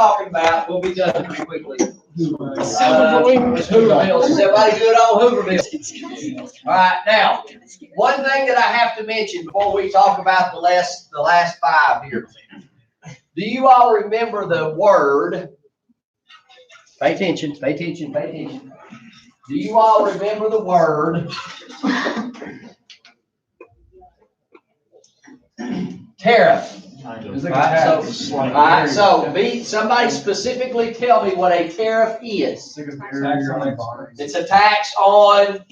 talking about, we'll be done pretty quickly. Hoovervilles. Is everybody good on Hoovervilles? All right, now, one thing that I have to mention before we talk about the last five here. Do you all remember the word? Pay attention, pay attention, pay attention. Do you all remember the word tariff? Somebody specifically tell me what a tariff is. It's a tax on,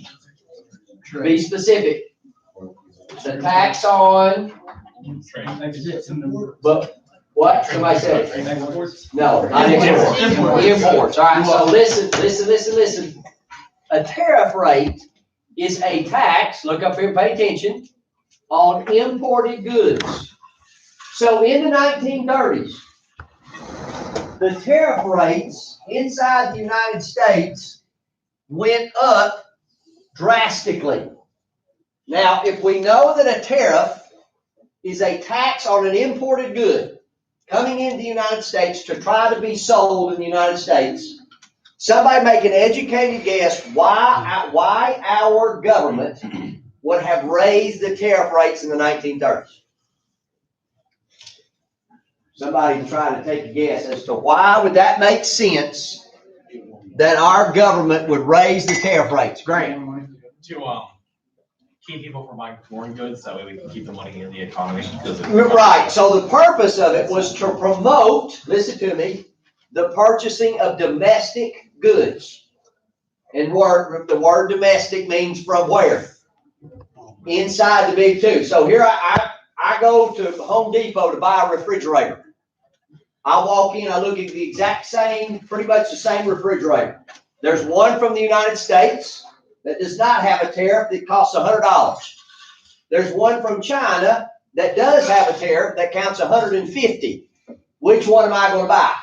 be specific. It's a tax on, but what? Somebody said it. No, not imports. Imports. All right, so listen. A tariff rate is a tax, look up here, pay attention, on imported goods. So in the 1930s, the tariff rates inside the United States went up drastically. Now, if we know that a tariff is a tax on an imported good coming into the United States to try to be sold in the United States, somebody make an educated guess why our government would have raised the tariff rates in the 1930s. Somebody try to take a guess as to why would that make sense that our government would raise the tariff rates. Grant. To keep people from buying foreign goods, that way we can keep the money in the economy. Right. So the purpose of it was to promote, listen to me, the purchasing of domestic goods. And the word domestic means from where? Inside the big two. So here I go to Home Depot to buy a refrigerator. I walk in, I look at the exact same, pretty much the same refrigerator. There's one from the United States that does not have a tariff that costs $100. There's one from China that does have a tariff that counts $150. Which one am I going to buy?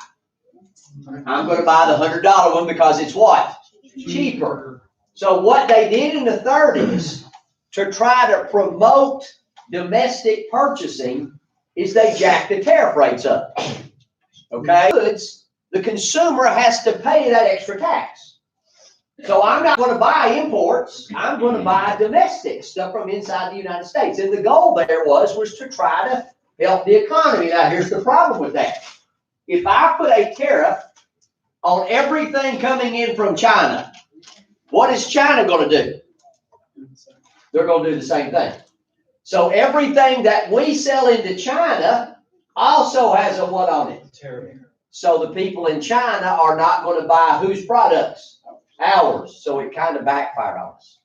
I'm going to buy the $100 one because it's what? Cheaper. So what they did in the 30s to try to promote domestic purchasing is they jacked the tariff rates up. Okay? The consumer has to pay that extra tax. So I'm not going to buy imports. I'm going to buy domestic stuff from inside the United States. And the goal there was to try to help the economy. Now, here's the problem with that. If I put a tariff on everything coming in from China, what is China going to do? They're going to do the same thing. So everything that we sell into China also has a what on it? Tariff. So the people in China are not going to buy whose products? Ours. So it kind of backfired on us.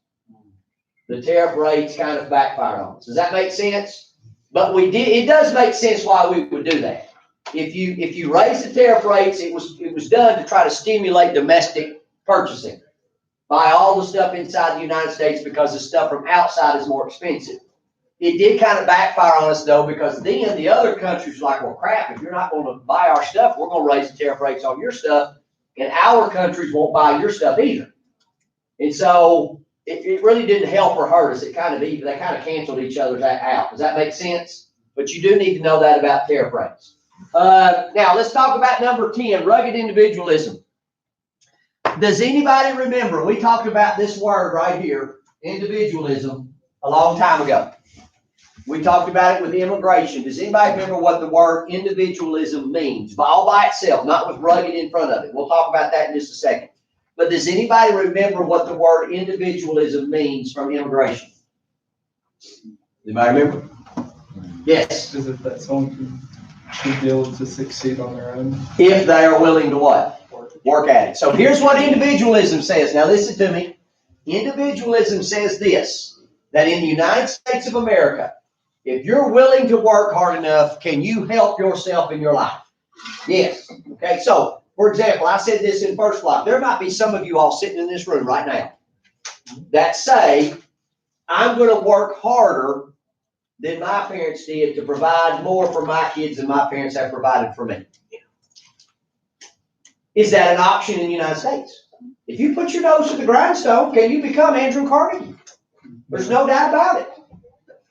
The tariff rates kind of backfired on us. Does that make sense? But it does make sense why we would do that. If you raise the tariff rates, it was done to try to stimulate domestic purchasing. Buy all the stuff inside the United States because the stuff from outside is more expensive. It did kind of backfire on us, though, because then the other countries were like, well, crap, if you're not going to buy our stuff, we're going to raise the tariff rates on your stuff, and our countries won't buy your stuff either. And so it really didn't help or hurt us. They kind of canceled each other out. Does that make sense? But you do need to know that about tariff rates. Now, let's talk about number 10, rugged individualism. Does anybody remember, we talked about this word right here, individualism, a long time ago. We talked about it with immigration. Does anybody remember what the word individualism means? All by itself, not with rugged in front of it. We'll talk about that in just a second. But does anybody remember what the word individualism means from immigration? Anybody remember? Yes. Is it that someone should be able to succeed on their own? If they are willing to what? Work at it. So here's what individualism says. Now listen to me. Individualism says this, that in the United States of America, if you're willing to work hard enough, can you help yourself in your life? Yes. Okay, so, for example, I said this in first block. There might be some of you all sitting in this room right now that say, I'm going to work harder than my parents did to provide more for my kids than my parents have provided for me. Is that an option in the United States? If you put your nose to the grindstone, can you become Andrew Carnegie? There's no doubt about it.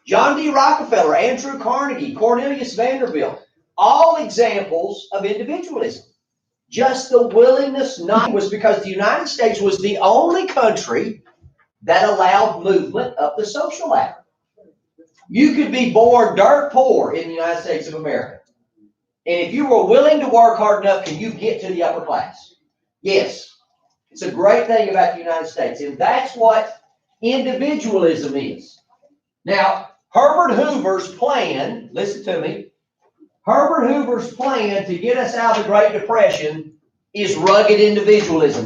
John D. Rockefeller, Andrew Carnegie, Cornelius Vanderbilt, all examples of individualism. Just the willingness not was because the United States was the only country that allowed movement up the social ladder. You could be born dirt poor in the United States of America. And if you were willing to work hard enough, can you get to the upper class? Yes. It's a great thing about the United States. And that's what individualism is. Now, Herbert Hoover's plan, listen to me, Herbert Hoover's plan to get us out of the Great Depression is rugged individualism.